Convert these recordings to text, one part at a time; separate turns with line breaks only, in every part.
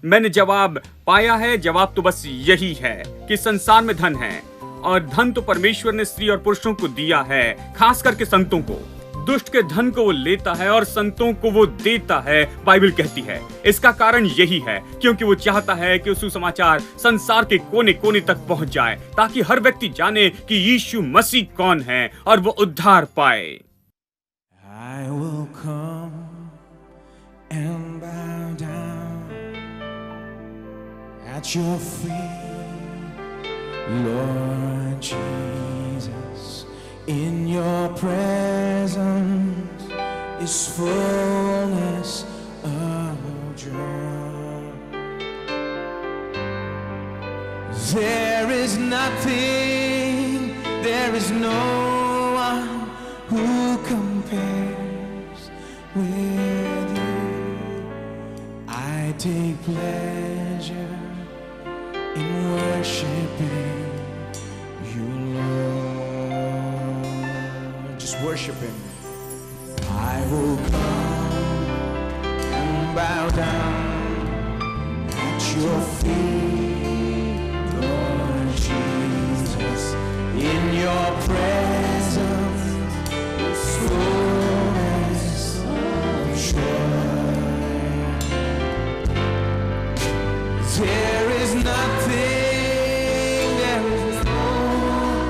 मैंने जवाब पाया है। जवाब तो बस यही है कि संसार में धन है, और धन तो परमेश्वर ने स्त्री और पुरुषों को दिया है, खास करके संतों को। दुष्ट के धन को वो लेता है और संतों को वो देता है, बाइबल कहती है। इसका कारण यही है क्योंकि वो चाहता है कि सुसमाचार संसार के कोने कोने तक पहुंच जाए, ताकि हर व्यक्ति जाने कि यीशु मसीह कौन है और वो उद्धार पाए।
I will come and bow down at your feet, Lord Jesus. In your presence is fullness of joy. There is nothing, there is no one who compares with you. I take pleasure in worshiping you, Lord. Just worship Him. I will come and bow down at your feet, Lord Jesus. In your presence is fullness of joy. There is nothing, there is no one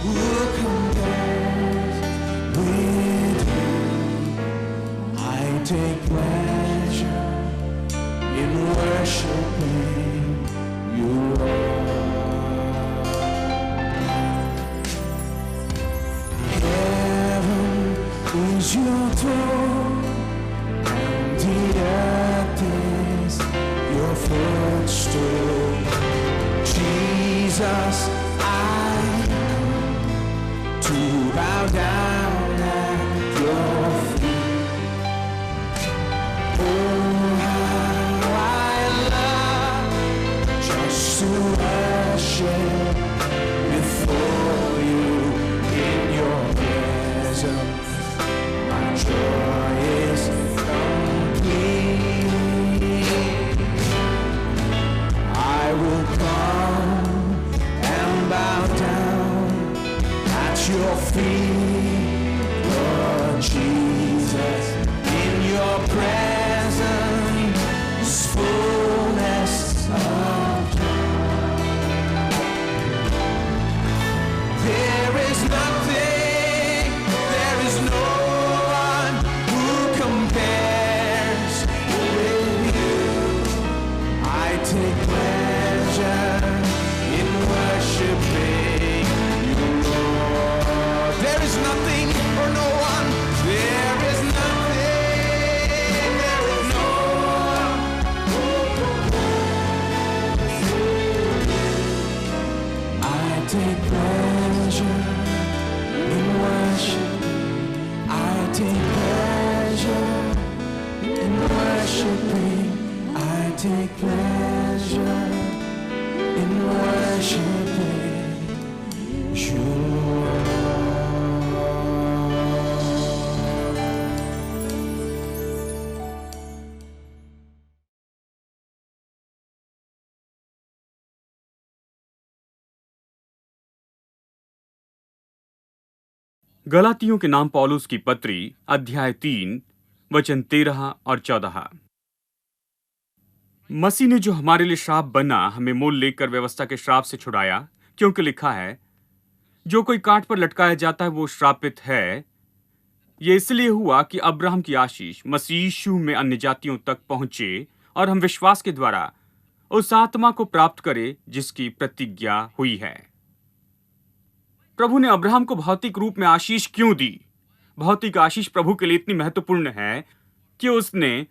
who compares with you. I take pleasure in worshiping you, Lord. Heaven is your throne, and the earth is your footstool. Jesus, I come to bow down at your feet. Oh, how I love just to worship before you in your presence. My joy is complete. I will come and bow down at your feet, Lord Jesus. In your presence is fullness of joy. There is nothing, there is no one who compares with you. I take pleasure in worshiping you, Lord. There is nothing or no one, there is nothing, there is no one who compares with you. I take pleasure in worship. I take pleasure in worshiping. I take pleasure in worshiping you, Lord.
गलातियों के नाम पौलुस की पत्री अध्याय 3 वचन 13 और 14। मसीह ने जो हमारे लिए श्राप बना, हमें मोल लेकर व्यवस्था के श्राप से छुड़ाया, क्योंकि लिखा है, जो कोई काट पर लटकाया जाता है वो श्रापित है। ये इसलिए हुआ कि अब्राहम की आशीष मसीह यीशु में अन्य जातियों तक पहुंचे और हम विश्वास के द्वारा उस आत्मा को प्राप्त करें जिसकी प्रतिज्ञा हुई है। प्रभु ने अब्राहम को भौतिक रूप में आशीष क्यों दी? भौतिक आशीष प्रभु के लिए इतनी महत्वपूर्ण है कि उसने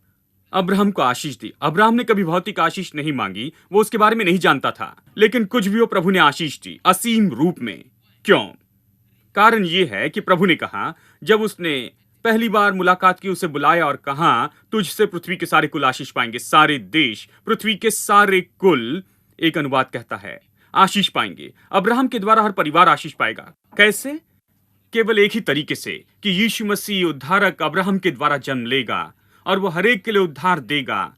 अब्राहम को आशीष दी। अब्राहम ने कभी भौतिक आशीष नहीं मांगी, वो उसके बारे में नहीं जानता था, लेकिन कुछ भी हो प्रभु ने आशीष दी, असीम रूप में। क्यों? कारण ये है कि प्रभु ने कहा, जब उसने पहली बार मुलाकात की, उसे बुलाया और कहा, तुझसे पृथ्वी के सारे कुल आशीष पाएंगे। सारे देश, पृथ्वी के सारे कुल, एक अनुवाद कहता है, आशीष पाएंगे। अब्राहम के द्वारा हर परिवार आशीष पाएगा। कैसे? केवल एक ही तरीके से कि यीशु मसीह उद्धारक अब्राहम के द्वारा जन्म लेगा और वो हर एक के लिए उद्धार देगा।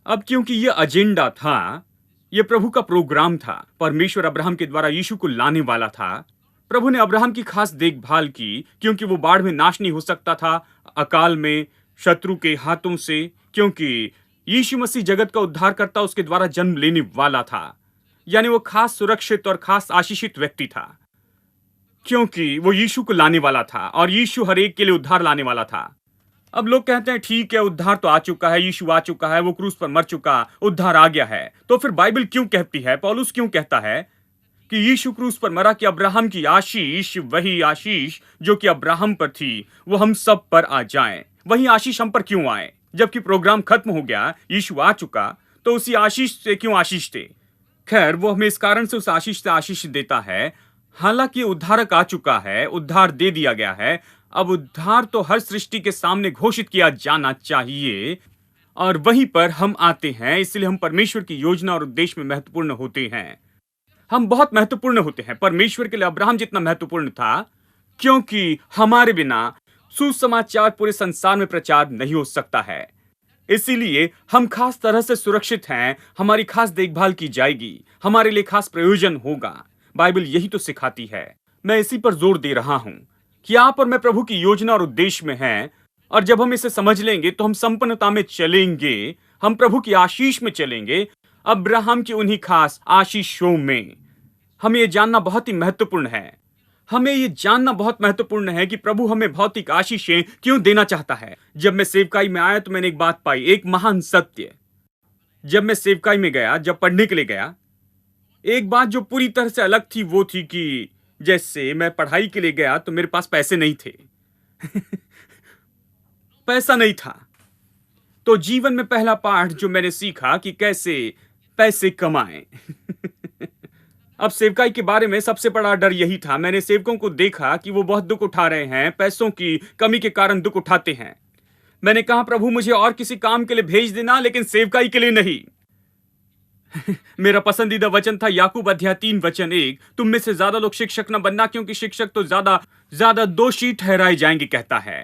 अब क्योंकि यह एजेंडा था, यह प्रभु का प्रोग्राम था, परमेश्वर अब्राहम के द्वारा यीशु को लाने वाला था। प्रभु ने अब्राहम की खास देखभाल की, क्योंकि वो बाढ़ में नाश नहीं हो सकता था, अकाल में, शत्रु के हाथों से, क्योंकि यीशु मसीह जगत का उद्धारकर्ता उसके द्वारा जन्म लेने वाला था। यानी वो खास सुरक्षित और खास आशीषित व्यक्ति था, क्योंकि वो यीशु को लाने वाला था और यीशु हर एक के लिए उद्धार लाने वाला था। अब लोग कहते हैं ठीक है, उद्धार तो आ चुका है, यीशु आ चुका है, वो क्रूस पर मर चुका, उद्धार आ गया है। तो फिर बाइबल क्यों कहती है, पौलुस क्यों कहता है कि यीशु क्रूस पर मरा कि अब्राहम की आशीष, वही आशीष जो कि अब्राहम पर थी, वो हम सब पर आ जाए। वही आशीष हम पर क्यों आए? जबकि प्रोग्राम खत्म हो गया, यीशु आ चुका, तो उसी आशीष से क्यों आशीष दे? खैर, वो हमें इस कारण से उस आशीष से आशीष देता है। हालांकि उद्धारक आ चुका है, उद्धार दे दिया गया है। अब उद्धार तो हर सृष्टि के सामने घोषित किया जाना चाहिए, और वहीं पर हम आते हैं। इसलिए हम परमेश्वर की योजना और उद्देश्य में महत्वपूर्ण होते हैं। हम बहुत महत्वपूर्ण होते हैं। परमेश्वर के लिए अब्राहम जितना महत्वपूर्ण था, क्योंकि हमारे बिना सुसमाचार पूरे संसार में प्रचार नहीं हो सकता है। इसीलिए हम खास तरह से सुरक्षित हैं, हमारी खास देखभाल की जाएगी, हमारे लिए खास प्रयोजन होगा। बाइबल यही तो सिखाती है। मैं इसी पर जोर दे रहा हूं कि आप और मैं प्रभु की योजना और उद्देश्य में हैं, और जब हम इसे समझ लेंगे तो हम संपन्नता में चलेंगे, हम प्रभु की आशीष में चलेंगे, अब्राहम की उन्हीं खास आशीषों में। हमें यह जानना बहुत ही महत्वपूर्ण है। हमें यह जानना बहुत महत्वपूर्ण है कि प्रभु हमें भौतिक आशीषें क्यों देना चाहता है। जब मैं सेवकाई में आया तो मैंने एक बात पाई, एक महान सत्य। जब मैं सेवकाई में गया, जब पढ़ने के लिए गया, एक बात जो पूरी तरह से अलग थी वो थी कि जैसे मैं पढ़ाई के लिए गया तो मेरे पास पैसे नहीं थे। पैसा नहीं था। तो जीवन में पहला पाठ जो मैंने सीखा कि कैसे पैसे कमाएं। अब सेवकाई के बारे में सबसे बड़ा डर यही था। मैंने सेवकों को देखा कि वो बहुत दुख उठा रहे हैं, पैसों की कमी के कारण दुख उठाते हैं। मैंने कहा, प्रभु मुझे और किसी काम के लिए भेज देना, लेकिन सेवकाई के लिए नहीं। मेरा पसंदीदा वचन था याकूब अध्याय 3 वचन 1, तुम में से ज्यादा लोग शिक्षक न बनना, क्योंकि शिक्षक तो ज्यादा दोषी ठहराए जाएंगे, कहता है।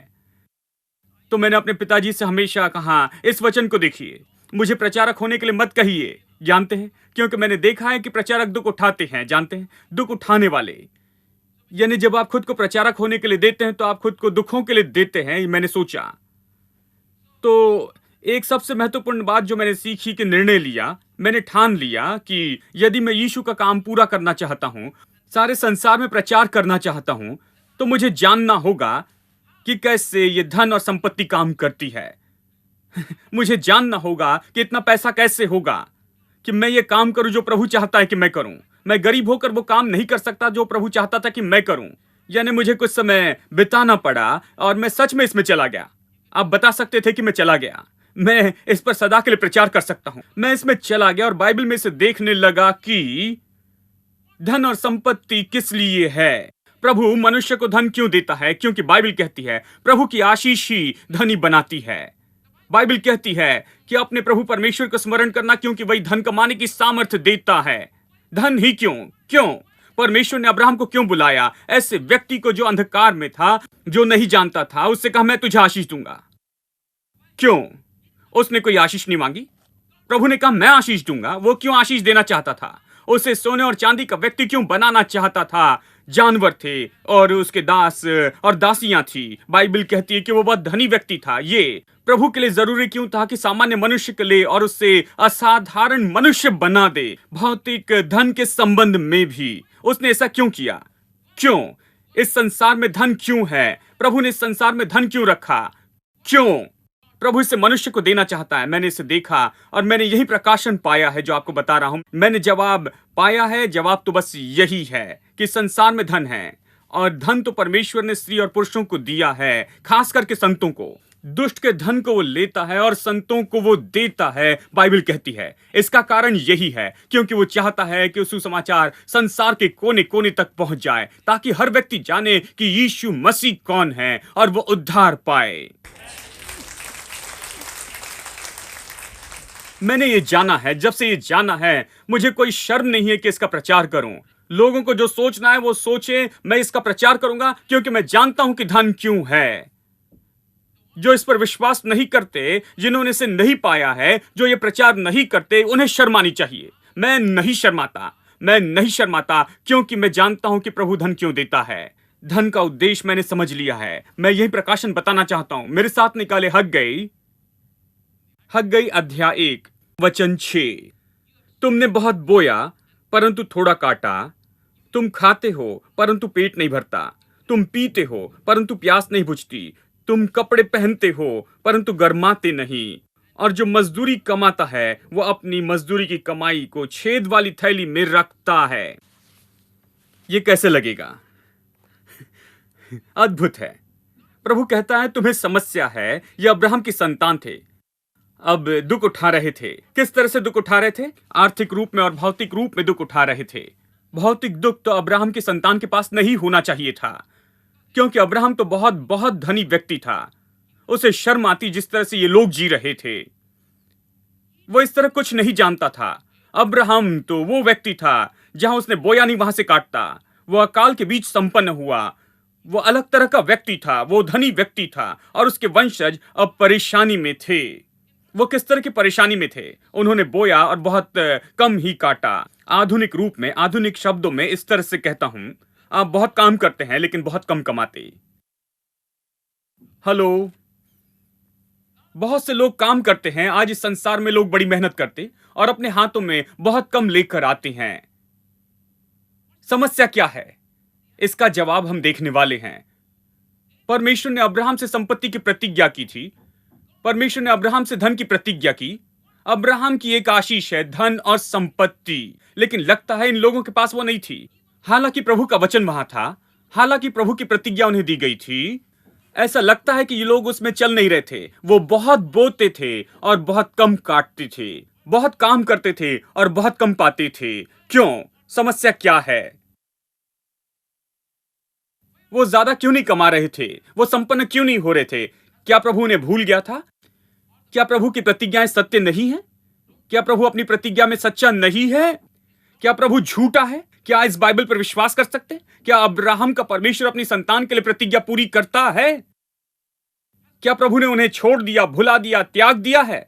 तो मैंने अपने पिताजी से हमेशा कहा, इस वचन को देखिए, मुझे प्रचारक होने के लिए मत कहिए। जानते हैं, क्योंकि मैंने देखा है कि प्रचारक दुख उठाते हैं। जानते हैं, दुख उठाने वाले, यानी जब आप खुद को प्रचारक होने के लिए देते हैं तो आप खुद को दुखों के लिए देते हैं। मैंने सोचा, तो एक सबसे महत्वपूर्ण बात जो मैंने सीखी कि निर्णय लिया, मैंने ठान लिया कि यदि मैं यीशु का काम पूरा करना चाहता हूं, सारे संसार में प्रचार करना चाहता हूं, तो मुझे जानना होगा कि कैसे ये धन और संपत्ति काम करती है। मुझे जानना होगा कि इतना पैसा कैसे होगा कि मैं ये काम करूं जो प्रभु चाहता है कि मैं करूं। मैं गरीब होकर वो काम नहीं कर सकता जो प्रभु चाहता था कि मैं करूं। यानी मुझे कुछ समय बिताना पड़ा और मैं सच में इसमें चला गया। आप बता सकते थे कि मैं चला गया, मैं इस पर सदा के लिए प्रचार कर सकता हूं। मैं इसमें चला गया और बाइबल में से देखने लगा कि धन और संपत्ति किस लिए है। प्रभु मनुष्य को धन क्यों देता है? क्योंकि बाइबल कहती है प्रभु की आशीष ही धनी बनाती है। बाइबल कहती है कि अपने प्रभु परमेश्वर को स्मरण करना, क्योंकि वही धन कमाने की सामर्थ्य देता है। धन ही क्यों परमेश्वर ने अब्राहम को क्यों बुलाया? ऐसे व्यक्ति को जो अंधकार में था, जो नहीं जानता था, उससे कहा मैं तुझे आशीष दूंगा। क्यों? उसने कोई आशीष नहीं मांगी। प्रभु ने कहा मैं आशीष दूंगा। वो क्यों आशीष देना चाहता था? उसे सोने और चांदी का व्यक्ति क्यों बनाना चाहता था? जानवर थे और उसके दास और दासियां थी। बाइबल कहती है कि वो बहुत धनी व्यक्ति था। ये प्रभु के लिए जरूरी क्यों था कि सामान्य मनुष्य के लिए और उससे असाधारण मनुष्य बना दे? भौतिक धन के संबंध में भी उसने ऐसा क्यों किया? क्यों? इस संसार में धन क्यों है? प्रभु ने इस संसार में धन क्यों रखा? क्यों? प्रभु इसे मनुष्य को देना चाहता है। मैंने इसे देखा और मैंने यही प्रकाशन पाया है जो आपको बता रहा हूं। मैंने जवाब पाया है। जवाब तो बस यही है कि संसार में धन है, और धन तो परमेश्वर ने स्त्री और पुरुषों को दिया है, खास करके संतों को। दुष्ट के धन को वो लेता है और संतों को वो देता है, बाइबल कहती है। इसका कारण यही है क्योंकि वो चाहता है कि सुसमाचार संसार के कोने कोने तक पहुंच जाए, ताकि हर व्यक्ति जाने कि यीशु मसीह कौन है और वो उद्धार पाए। मैंने ये जाना है। जब से ये जाना है, मुझे कोई शर्म नहीं है कि इसका प्रचार करूं। लोगों को जो सोचना है वो सोचे, मैं इसका प्रचार करूंगा, क्योंकि मैं जानता हूं कि धन क्यों है। जो इस पर विश्वास नहीं करते, जिन्होंने इसे नहीं पाया है, जो ये प्रचार नहीं करते, उन्हें शर्म आनी चाहिए। मैं नहीं शर्माता, मैं नहीं शर्माता, क्योंकि मैं जानता हूं कि प्रभु धन क्यों देता है। धन का उद्देश्य मैंने समझ लिया है। मैं यही प्रकाशन बताना चाहता हूं। मेरे साथ निकाले हग्गई अध्याय 1 वचन 6। तुमने बहुत बोया परंतु थोड़ा काटा, तुम खाते हो परंतु पेट नहीं भरता, तुम पीते हो परंतु प्यास नहीं बुझती, तुम कपड़े पहनते हो परंतु गर्माते नहीं, और जो मजदूरी कमाता है वो अपनी मजदूरी की कमाई को छेद वाली थैली में रखता है। ये कैसे लगेगा? अद्भुत है। प्रभु कहता है तुम्हें समस्या है। ये अब्राहम की संतान थे, अब दुख उठा रहे थे। किस तरह से दुख उठा रहे थे? आर्थिक रूप में और भौतिक रूप में दुख उठा रहे थे। भौतिक दुख तो अब्राहम की संतान के पास नहीं होना चाहिए था, क्योंकि अब्राहम तो बहुत बहुत धनी व्यक्ति था। उसे शर्म आती जिस तरह से ये लोग जी रहे थे। वो इस तरह कुछ नहीं जानता था। अब्राहम तो वो व्यक्ति था जहां उसने बोया नहीं वहां से काटता। वो अकाल के बीच संपन्न हुआ। वो अलग तरह का व्यक्ति था। वो धनी व्यक्ति था और उसके वंशज अब परेशानी में थे। वो किस तरह की परेशानी में थे? उन्होंने बोया और बहुत कम ही काटा। आधुनिक रूप में, आधुनिक शब्दों में इस तरह से कहता हूं, आप बहुत काम करते हैं लेकिन बहुत कम कमाते। हेलो। बहुत से लोग काम करते हैं। आज इस संसार में लोग बड़ी मेहनत करते और अपने हाथों में बहुत कम लेकर आते हैं। समस्या क्या है? इसका जवाब हम देखने वाले हैं। परमेश्वर ने अब्राहम से संपत्ति की प्रतिज्ञा की थी। परमेश्वर ने अब्राहम से धन की प्रतिज्ञा की। अब्राहम की एक आशीष है धन और संपत्ति, लेकिन लगता है इन लोगों के पास वो नहीं थी। हालांकि प्रभु का वचन वहां था, हालांकि प्रभु की प्रतिज्ञा उन्हें दी गई थी, ऐसा लगता है कि ये लोग उसमें चल नहीं रहे थे। वो बहुत बोते थे और बहुत कम काटते थे, बहुत काम करते थे और बहुत कम पाते थे। क्यों? समस्या क्या है? वो ज्यादा क्यों नहीं कमा रहे थे? वो संपन्न क्यों नहीं हो रहे थे? क्या प्रभु उन्हें भूल गया था? क्या प्रभु की प्रतिज्ञाएं सत्य नहीं है? क्या प्रभु अपनी प्रतिज्ञा में सच्चा नहीं है? क्या प्रभु झूठा है? क्या इस बाइबल पर विश्वास कर सकते? क्या अब्राहम का परमेश्वर अपनी संतान के लिए प्रतिज्ञा पूरी करता है? क्या प्रभु ने उन्हें छोड़ दिया, भुला दिया, त्याग दिया है?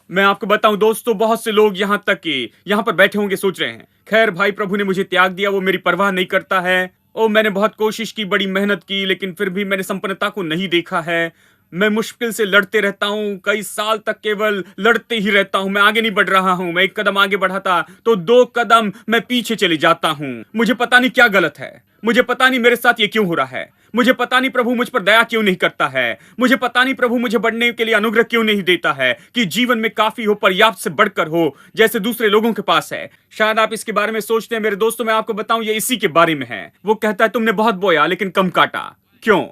मैं आपको बताऊं दोस्तों, बहुत से लोग यहां तक कि यहां पर बैठे होंगे सोच रहे हैं, खैर भाई, प्रभु ने मुझे त्याग दिया, वो मेरी परवाह नहीं करता है। ओ, मैंने बहुत कोशिश की, बड़ी मेहनत की, लेकिन फिर भी मैंने संपन्नता को नहीं देखा है। मैं मुश्किल से लड़ते रहता हूं, कई साल तक केवल लड़ते ही रहता हूं। मैं आगे नहीं बढ़ रहा हूं। मैं एक कदम आगे बढ़ाता तो 2 कदम मैं पीछे चले जाता हूं। मुझे पता नहीं क्या गलत है। मुझे पता नहीं मेरे साथ ये क्यों हो रहा है। मुझे पता नहीं प्रभु मुझ पर दया क्यों नहीं करता है। मुझे पता नहीं प्रभु मुझे बढ़ने के लिए अनुग्रह क्यों नहीं देता है कि जीवन में काफी हो, पर्याप्त से बढ़कर हो, जैसे दूसरे लोगों के पास है। शायद आप इसके बारे में सोचते हैं। मेरे दोस्तों, मैं आपको बताऊं, ये इसी के बारे में है। वो कहता है तुमने बहुत बोया लेकिन कम काटा। क्यों?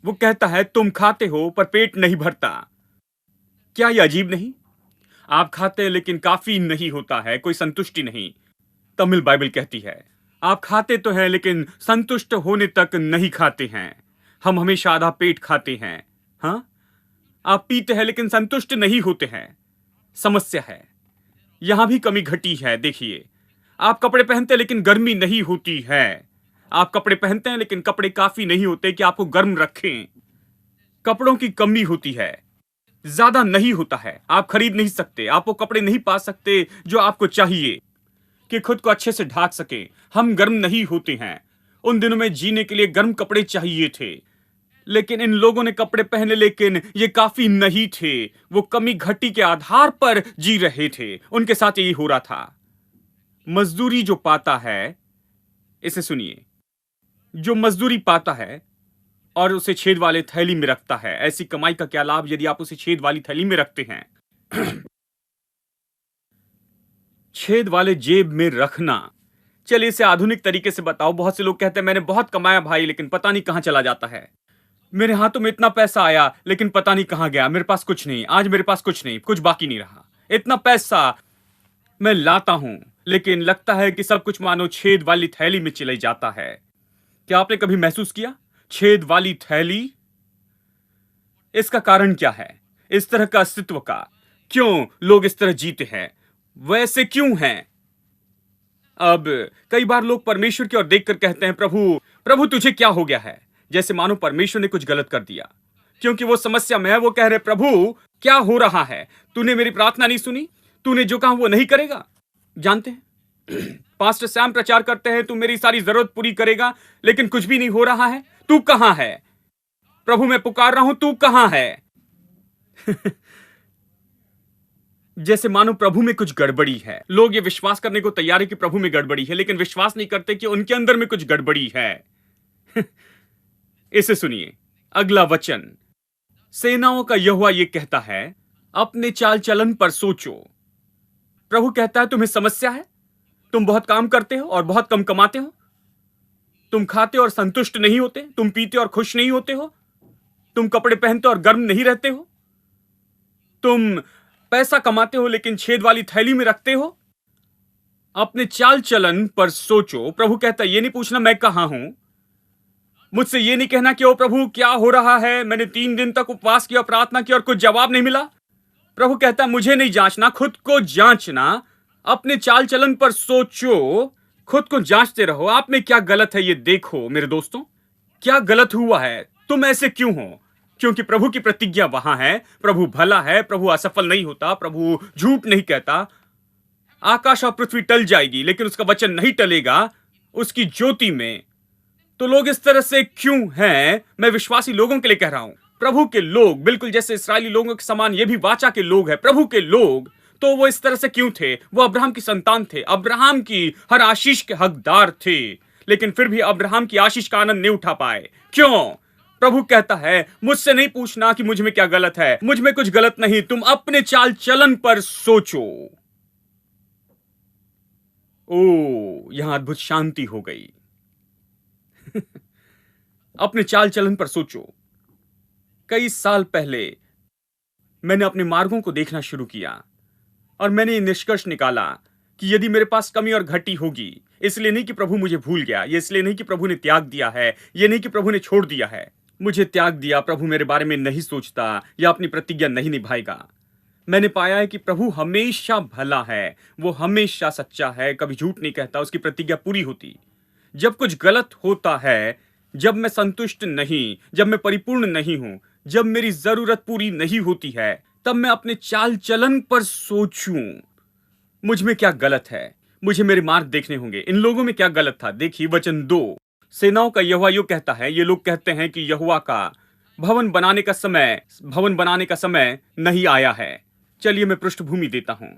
वो कहता है तुम खाते हो पर पेट नहीं भरता। क्या यह अजीब नहीं? आप खाते हैं लेकिन काफी नहीं होता है, कोई संतुष्टि नहीं। तमिल बाइबल कहती है आप खाते तो हैं लेकिन संतुष्ट होने तक नहीं खाते हैं। हम हमेशा आधा पेट खाते हैं। हाँ, आप पीते हैं लेकिन संतुष्ट नहीं होते हैं। समस्या है, यहां भी कमी घटी है। देखिए, आप कपड़े पहनते हैं लेकिन गर्मी नहीं होती है। आप कपड़े पहनते हैं लेकिन कपड़े काफी नहीं होते कि आपको गर्म रखें। कपड़ों की कमी होती है, ज्यादा नहीं होता है। आप खरीद नहीं सकते, आप वो कपड़े नहीं पा सकते जो आपको चाहिए कि खुद को अच्छे से ढाक सके। हम गर्म नहीं होते हैं। उन दिनों में जीने के लिए गर्म कपड़े चाहिए थे, लेकिन इन लोगों ने कपड़े पहने लेकिन ये काफी नहीं थे। वो कमी घटी के आधार पर जी रहे थे। उनके साथ यही हो रहा था। मजदूरी जो पाता है, इसे सुनिए, जो मजदूरी पाता है और उसे छेद वाले थैली में रखता है, ऐसी कमाई का क्या लाभ यदि आप उसे छेद वाली थैली में रखते हैं। छेद वाले जेब में रखना। चलिए इसे आधुनिक तरीके से बताओ। बहुत से लोग कहते हैं मैंने बहुत कमाया भाई, लेकिन पता नहीं कहां चला जाता है। मेरे हाथों में इतना पैसा आया लेकिन पता नहीं कहां गया। मेरे पास कुछ नहीं, आज मेरे पास कुछ नहीं, कुछ बाकी नहीं रहा। इतना पैसा मैं लाता हूं लेकिन लगता है कि सब कुछ मानो छेद वाली थैली में चले जाता है। क्या आपने कभी महसूस किया छेद वाली थैली? इसका कारण क्या है? इस तरह का अस्तित्व का क्यों लोग इस तरह जीते हैं? वैसे क्यों हैं? अब कई बार लोग परमेश्वर की ओर देखकर कहते हैं प्रभु प्रभु तुझे क्या हो गया है, जैसे मानो परमेश्वर ने कुछ गलत कर दिया। क्योंकि वो समस्या में है। वो कह रहे, प्रभु क्या हो रहा है? तूने मेरी प्रार्थना नहीं सुनी? तूने जो कहा वो नहीं करेगा? जानते हैं, पास्टर सैम प्रचार करते हैं, तू मेरी सारी जरूरत पूरी करेगा, लेकिन कुछ भी नहीं हो रहा है। तू कहां है? प्रभु मैं पुकार रहा हूं, तू कहां है? जैसे मानो प्रभु में कुछ गड़बड़ी है। लोग ये विश्वास करने को तैयार है कि प्रभु में गड़बड़ी है, लेकिन विश्वास नहीं करते कि उनके अंदर में कुछ गड़बड़ी है। इसे सुनिए, अगला वचन, सेनाओं का यहोवा ये कहता है, अपने चाल चलन पर सोचो। प्रभु कहता है, तुम्हें समस्या है, तुम बहुत काम करते हो और बहुत कम कमाते हो, तुम खाते और संतुष्ट नहीं होते, तुम पीते और खुश नहीं होते हो, तुम कपड़े पहनते और गर्म नहीं रहते हो, तुम पैसा कमाते हो लेकिन छेद वाली थैली में रखते हो। अपने चाल चलन पर सोचो। प्रभु कहता है, ये नहीं पूछना मैं कहां हूं, मुझसे ये नहीं कहना कि ओ प्रभु क्या हो रहा है, मैंने 3 दिन तक उपवास किया, प्रार्थना की और कुछ जवाब नहीं मिला। प्रभु कहता है, मुझे नहीं जांचना, खुद को जांचना। अपने चाल चलन पर सोचो, खुद को जांचते रहो। आप में क्या गलत है ये देखो। मेरे दोस्तों, क्या गलत हुआ है? तुम ऐसे क्यों हो? क्योंकि प्रभु की प्रतिज्ञा वहां है। प्रभु भला है, प्रभु असफल नहीं होता, प्रभु झूठ नहीं कहता। आकाश और पृथ्वी टल जाएगी लेकिन उसका वचन नहीं टलेगा उसकी ज्योति में। तो लोग इस तरह से क्यों हैं? मैं विश्वासी लोगों के लिए कह रहा हूं। प्रभु के लोग बिल्कुल जैसे इस्राएली लोगों के समान ये भी वाचा के लोग हैं, प्रभु के लोग। तो वो इस तरह से क्यों थे? वो अब्राहम की संतान थे, अब्राहम की हर आशीष के हकदार थे, लेकिन फिर भी अब्राहम की आशीष का आनंद नहीं उठा पाए। क्यों? प्रभु कहता है, मुझसे नहीं पूछना कि मुझ में क्या गलत है, मुझ में कुछ गलत नहीं, तुम अपने चाल चलन पर सोचो। ओ, यहां अद्भुत शांति हो गई। अपने चाल चलन पर सोचो। कई साल पहले मैंने अपने मार्गों को देखना शुरू किया और मैंने ये निष्कर्ष निकाला कि यदि मेरे पास कमी और घटी होगी, इसलिए नहीं कि प्रभु मुझे भूल गया, ये इसलिए नहीं कि प्रभु ने त्याग दिया है, ये नहीं कि प्रभु ने छोड़ दिया है, मुझे त्याग दिया, प्रभु मेरे बारे में नहीं सोचता या अपनी प्रतिज्ञा नहीं निभाएगा। मैंने पाया है कि प्रभु हमेशा भला है, वो हमेशा सच्चा है, कभी झूठ नहीं कहता, उसकी प्रतिज्ञा पूरी होती। जब कुछ गलत होता है, जब मैं संतुष्ट नहीं, जब मैं परिपूर्ण नहीं हूं, जब मेरी जरूरत पूरी नहीं होती है, तब मैं अपने चाल चलन पर सोचूं, मुझ में क्या गलत है। मुझे मेरे मार्ग देखने होंगे, इन लोगों में क्या गलत था। देखिए वचन 2, सेनाओं का यहोवा यो कहता है, ये लोग कहते हैं कि यहोवा का भवन बनाने का समय नहीं आया है। चलिए मैं पृष्ठभूमि देता हूं।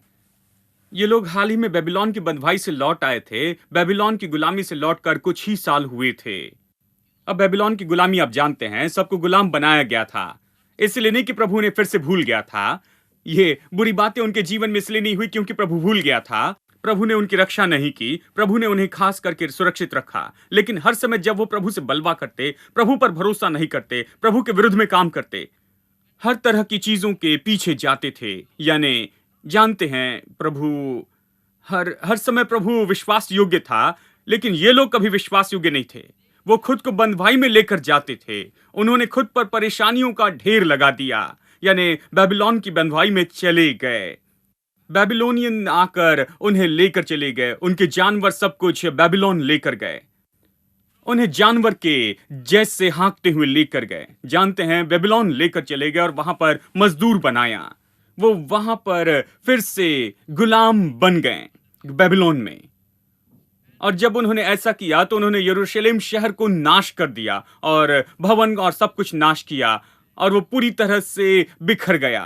ये लोग हाल ही में बेबीलोन की बंधुआई से लौट आए थे। बेबीलोन की गुलामी से लौटकर कुछ ही साल हुए थे। अब बेबीलोन की गुलामी आप जानते हैं, सबको गुलाम बनाया गया था। इसलिए नहीं कि प्रभु ने फिर से भूल गया था। ये बुरी बातें उनके जीवन में इसलिए नहीं हुई क्योंकि प्रभु भूल गया था। प्रभु ने उनकी रक्षा नहीं की, प्रभु ने उन्हें खास करके सुरक्षित रखा। लेकिन हर समय जब वो प्रभु से बलवा करते, प्रभु पर भरोसा नहीं करते, प्रभु के विरुद्ध में काम करते, हर तरह की चीजों के पीछे जाते थे, यानी जानते हैं, प्रभु हर समय प्रभु विश्वास योग्य था, लेकिन ये लोग कभी विश्वास योग्य नहीं थे। वो खुद को बंधुआई में लेकर जाते थे। उन्होंने खुद पर परेशानियों का ढेर लगा दिया, यानी बेबीलोन की बंधुआई में चले गए। बेबीलोनियन आकर उन्हें लेकर चले गए, उनके जानवर सब कुछ बेबीलोन लेकर गए, उन्हें जानवर के जैसे हाँकते हुए लेकर गए। जानते हैं, बेबीलोन लेकर चले गए और वहां पर मजदूर बनाया। वो वहां पर फिर से गुलाम बन गए बेबीलोन में। और जब उन्होंने ऐसा किया तो उन्होंने यरूशलेम शहर को नाश कर दिया और भवन और सब कुछ नाश किया और वो पूरी तरह से बिखर गया।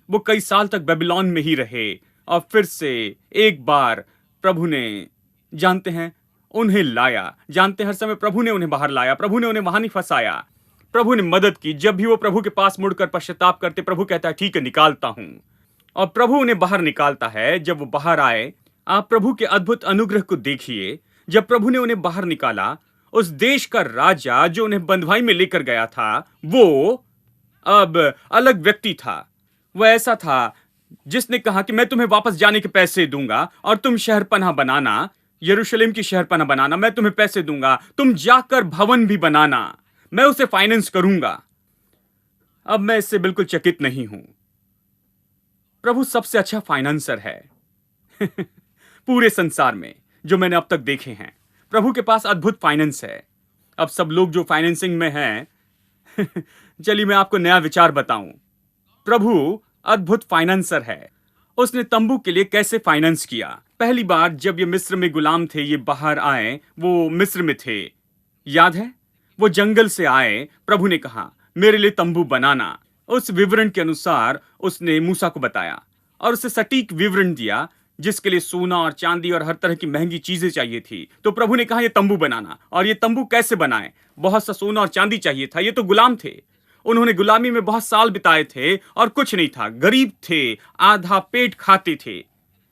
वो कई साल तक बेबीलोन में ही रहे और फिर से एक बार प्रभु ने, जानते हैं, उन्हें लाया। जानते हैं, हर समय प्रभु ने उन्हें बाहर लाया, प्रभु ने उन्हें वहां नहीं फंसाया, प्रभु ने मदद की। जब भी वो प्रभु के पास मुड़कर पश्चाताप करते, प्रभु कहता है ठीक है निकालता हूं, और प्रभु उन्हें बाहर निकालता है। जब वो बाहर आए, आप प्रभु के अद्भुत अनुग्रह को देखिए। जब प्रभु ने उन्हें बाहर निकाला, उस देश का राजा जो उन्हें बंधुआई में लेकर गया था, वो अब अलग व्यक्ति था। वो ऐसा था जिसने कहा कि मैं तुम्हें वापस जाने के पैसे दूंगा और तुम शहरपनाह बनाना, यरूशलेम की शहरपनाह बनाना, मैं तुम्हें पैसे दूंगा, तुम जाकर भवन भी बनाना, मैं उसे फाइनेंस करूंगा। अब मैं इससे बिल्कुल चकित नहीं हूं। प्रभु सबसे अच्छा फाइनेंसर है पूरे संसार में जो मैंने अब तक देखे हैं। प्रभु के पास अद्भुत फाइनेंस है। अब सब लोग जो फाइनेंसिंग में हैं चलिए मैं आपको नया विचार बताऊं। प्रभु अद्भुत फाइनेंसर है। उसने तंबू के लिए कैसे फाइनेंस किया। पहली बार जब ये मिस्र में गुलाम थे, ये बाहर आए, वो मिस्र में थे, याद है? वो जंगल से आए, प्रभु ने कहा मेरे लिए तंबू बनाना। उस विवरण के अनुसार उसने मूसा को बताया और उसे सटीक विवरण दिया, जिसके लिए सोना और चांदी और हर तरह की महंगी चीजें चाहिए थी। तो प्रभु ने कहा ये तंबू बनाना। और ये तंबू कैसे बनाए? बहुत सा सोना और चांदी चाहिए था। ये तो गुलाम थे, उन्होंने गुलामी में बहुत साल बिताए थे और कुछ नहीं था, गरीब थे, आधा पेट खाते थे।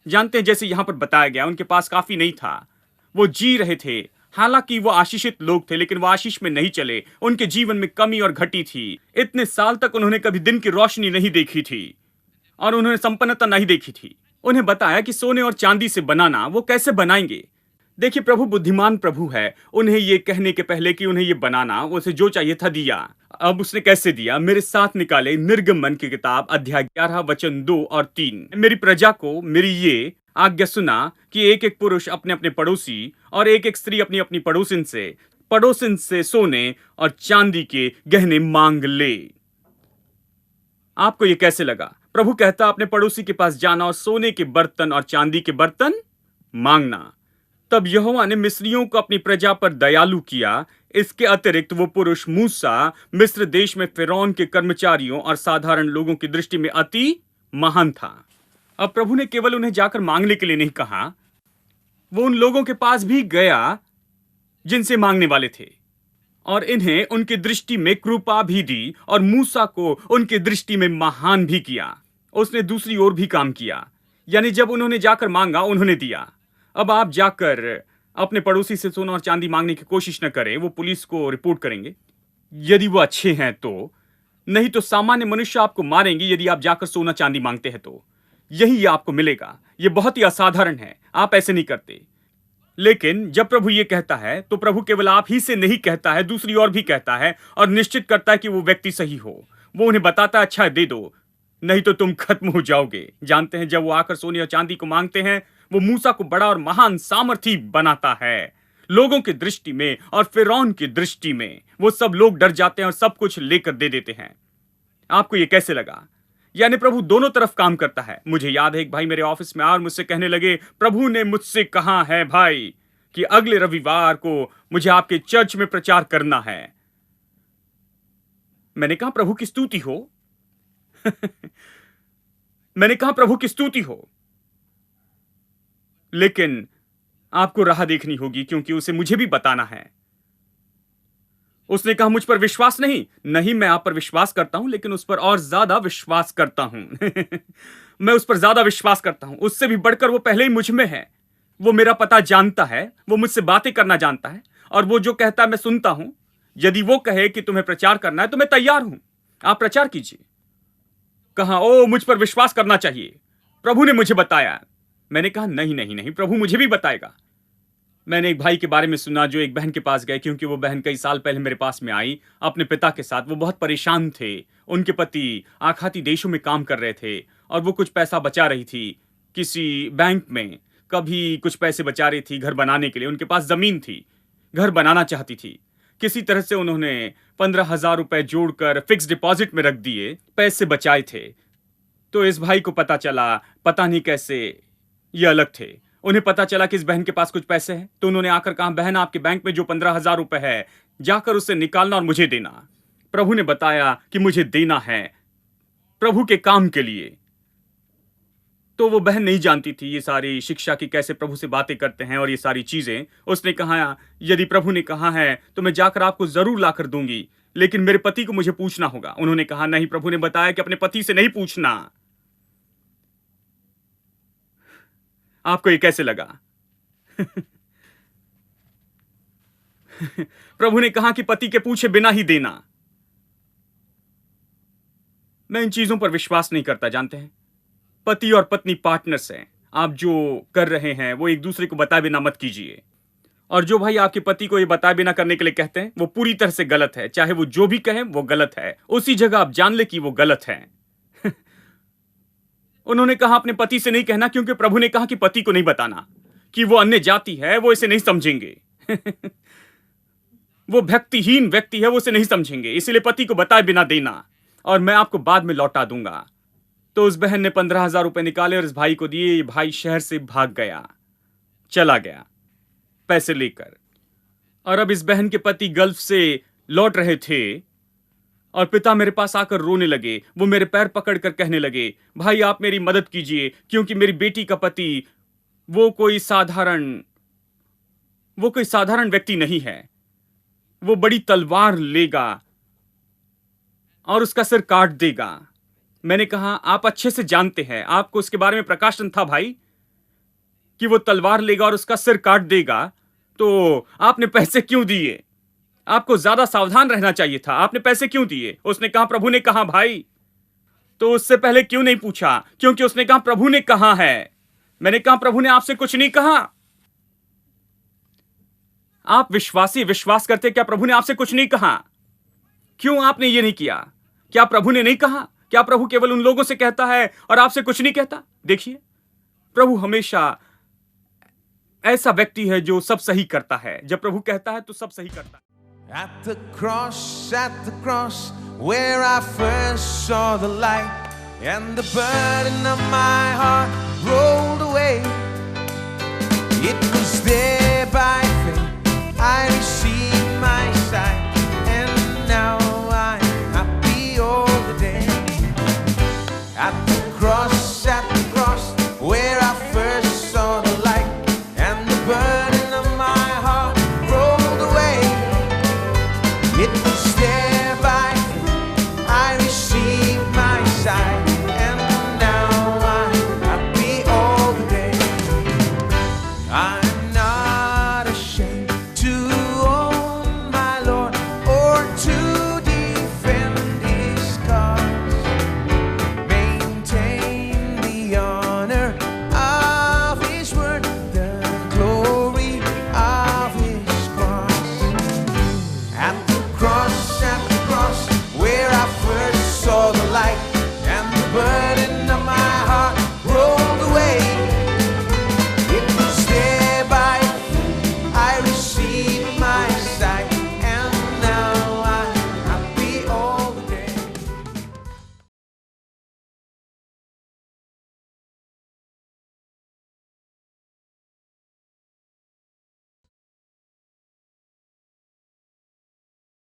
जानते हैं, जैसे यहां पर बताया गया, उनके पास काफी नहीं था, वो जी रहे थे। हालांकि वो आशीषित लोग थे, लेकिन वो आशीष में नहीं चले। उनके जीवन में कमी और घटी थी। इतने साल तक उन्होंने कभी दिन की रोशनी नहीं देखी थी और उन्होंने संपन्नता नहीं देखी थी। उन्हें बताया कि सोने और चांदी से बनाना, वो कैसे बनाएंगे। देखिए, प्रभु बुद्धिमान प्रभु है। उन्हें ये कहने के पहले कि उन्हें ये बनाना, उसे जो चाहिए था दिया। अब उसने कैसे दिया? मेरे साथ निकाले निर्गमन की किताब अध्याय 11 वचन 2 और 3। मेरी प्रजा को मेरी ये आज्ञा सुना कि एक एक पुरुष अपने अपने पड़ोसी और एक एक स्त्री अपनी अपनी पड़ोसिन से सोने और चांदी के गहने मांग ले। आपको ये कैसे लगा? प्रभु कहता अपने पड़ोसी के पास जाना और सोने के बर्तन और चांदी के बर्तन मांगना। तब यहोवा ने मिस्रियों को अपनी प्रजा पर दयालु किया। इसके अतिरिक्त वो पुरुष मूसा मिस्र देश में फिरौन के कर्मचारियों और साधारण लोगों की दृष्टि में अति महान था। अब प्रभु ने केवल उन्हें जाकर मांगने के लिए नहीं कहा, वो उन लोगों के पास भी गया जिनसे मांगने वाले थे और इन्हें उनकी दृष्टि में कृपा भी दी और मूसा को उनकी दृष्टि में महान भी किया। उसने दूसरी ओर भी काम किया, यानी जब उन्होंने जाकर मांगा, उन्होंने दिया। अब आप जाकर अपने पड़ोसी से सोना और चांदी मांगने की कोशिश न करें, वो पुलिस को रिपोर्ट करेंगे यदि वो अच्छे हैं तो। नहीं तो सामान्य मनुष्य आपको मारेंगे यदि आप जाकर सोना चांदी मांगते हैं तो। यही आपको मिलेगा। ये बहुत ही असाधारण है, आप ऐसे नहीं करते। लेकिन जब प्रभु ये कहता है तो प्रभु केवल आप ही से नहीं कहता है, दूसरी ओर भी कहता है और निश्चित करता है कि वो व्यक्ति सही हो। वो उन्हें बताता है अच्छा है, दे दो, नहीं तो तुम खत्म हो जाओगे। जानते हैं, जब वो आकर सोने और चांदी को मांगते हैं, वो मूसा को बड़ा और महान सामर्थी बनाता है लोगों की दृष्टि में और फिरौन की दृष्टि में। वो सब लोग डर जाते हैं और सब कुछ लेकर दे देते हैं। आपको ये कैसे लगा? यानी प्रभु दोनों तरफ काम करता है। मुझे याद है, एक भाई मेरे ऑफिस में आए और मुझसे कहने लगे, प्रभु ने मुझसे कहा है भाई कि अगले रविवार को मुझे आपके चर्च में प्रचार करना है। मैंने कहा प्रभु की स्तुति हो। मैंने कहा प्रभु की स्तुति हो, लेकिन आपको राह देखनी होगी, क्योंकि उसे मुझे भी बताना है। उसने कहा मुझ पर विश्वास नहीं। नहीं, मैं आप पर विश्वास करता हूं, लेकिन उस पर और ज्यादा विश्वास करता हूं। मैं उस पर ज्यादा विश्वास करता हूं। उससे भी बढ़कर वो पहले ही मुझ में है। वो मेरा पता जानता है, वो मुझसे बातें करना जानता है और वो जो कहता है मैं सुनता हूं। यदि वो कहे कि तुम्हें प्रचार करना है तो मैं तैयार हूं, आप प्रचार कीजिए। कहा ओ, मुझ पर विश्वास करना चाहिए, प्रभु ने मुझे बताया। मैंने कहा नहीं नहीं नहीं, प्रभु मुझे भी बताएगा। मैंने एक भाई के बारे में सुना जो एक बहन के पास गए, क्योंकि वो बहन कई साल पहले मेरे पास में आई अपने पिता के साथ। वो बहुत परेशान थे। उनके पति आखाती देशों में काम कर रहे थे और वो कुछ पैसा बचा रही थी किसी बैंक में। कभी कुछ पैसे बचा रही थी घर बनाने के लिए। उनके पास जमीन थी, घर बनाना चाहती थी। किसी तरह से उन्होंने 15,000 रुपए जोड़कर फिक्स डिपॉजिट में रख दिए, पैसे बचाए थे। तो इस भाई को पता चला, पता नहीं कैसे ये अलग थे, उन्हें पता चला कि इस बहन के पास कुछ पैसे हैं। तो उन्होंने आकर कहा, बहन आपके बैंक में जो 15,000 रुपए है, जाकर उसे निकालना और मुझे देना। प्रभु ने बताया कि मुझे देना है प्रभु के काम के लिए। तो वो बहन नहीं जानती थी ये सारी शिक्षा की, कैसे प्रभु से बातें करते हैं और ये सारी चीजें। उसने कहा यदि प्रभु ने कहा है तो मैं जाकर आपको जरूर लाकर दूंगी, लेकिन मेरे पति को मुझे पूछना होगा। उन्होंने कहा नहीं, प्रभु ने बताया कि अपने पति से नहीं पूछना। आपको ये कैसे लगा? प्रभु ने कहा कि पति के पूछे बिना ही देना। मैं इन चीजों पर विश्वास नहीं करता। जानते हैं, पति और पत्नी पार्टनर्स हैं। आप जो कर रहे हैं वो एक दूसरे को बताए बिना मत कीजिए। और जो भाई आपके पति को ये बताए बिना करने के लिए कहते हैं, वो पूरी तरह से गलत है। चाहे वो जो भी कहें वो गलत है। उसी जगह आप जान ले कि वो गलत है। उन्होंने कहा अपने पति से नहीं कहना, क्योंकि प्रभु ने कहा कि पति को नहीं बताना कि वो अन्य जाति है, वो इसे नहीं समझेंगे। वो भक्तिहीन व्यक्ति है, वो उसे नहीं समझेंगे, इसलिए पति को बताए बिना देना, और मैं आपको बाद में लौटा दूंगा। तो उस बहन ने 15,000 रुपए निकाले और इस भाई को दिए। ये भाई शहर से भाग गया, चला गया पैसे लेकर। और अब इस बहन के पति गल्फ से लौट रहे थे और पिता मेरे पास आकर रोने लगे। वो मेरे पैर पकड़कर कहने लगे, भाई आप मेरी मदद कीजिए, क्योंकि मेरी बेटी का पति वो कोई साधारण व्यक्ति नहीं है। वो बड़ी तलवार लेगा और उसका सिर काट देगा। मैंने कहा, आप अच्छे से जानते हैं, आपको उसके बारे में प्रकाशन था भाई, कि वो तलवार लेगा और उसका सिर काट देगा, तो आपने पैसे क्यों दिए? आपको ज्यादा सावधान रहना चाहिए था, आपने पैसे क्यों दिए? उसने कहा, प्रभु ने कहा भाई। तो उससे पहले क्यों नहीं पूछा? क्योंकि उसने कहा प्रभु ने कहा है। मैंने कहा, प्रभु ने आपसे कुछ नहीं कहा। आप विश्वास करते, क्या प्रभु ने आपसे कुछ नहीं कहा? क्यों आपने ये नहीं किया? क्या प्रभु ने नहीं कहा? क्या प्रभु केवल उन लोगों से कहता है और आपसे कुछ नहीं कहता? देखिए, प्रभु हमेशा ऐसा व्यक्ति है जो सब सही करता है। जब प्रभु कहता है तो सब सही करता है।
At the cross, where I first saw the light, and the burden of my heart rolled away. It was there by faith I received my sight, and now I'm happy all the day. At the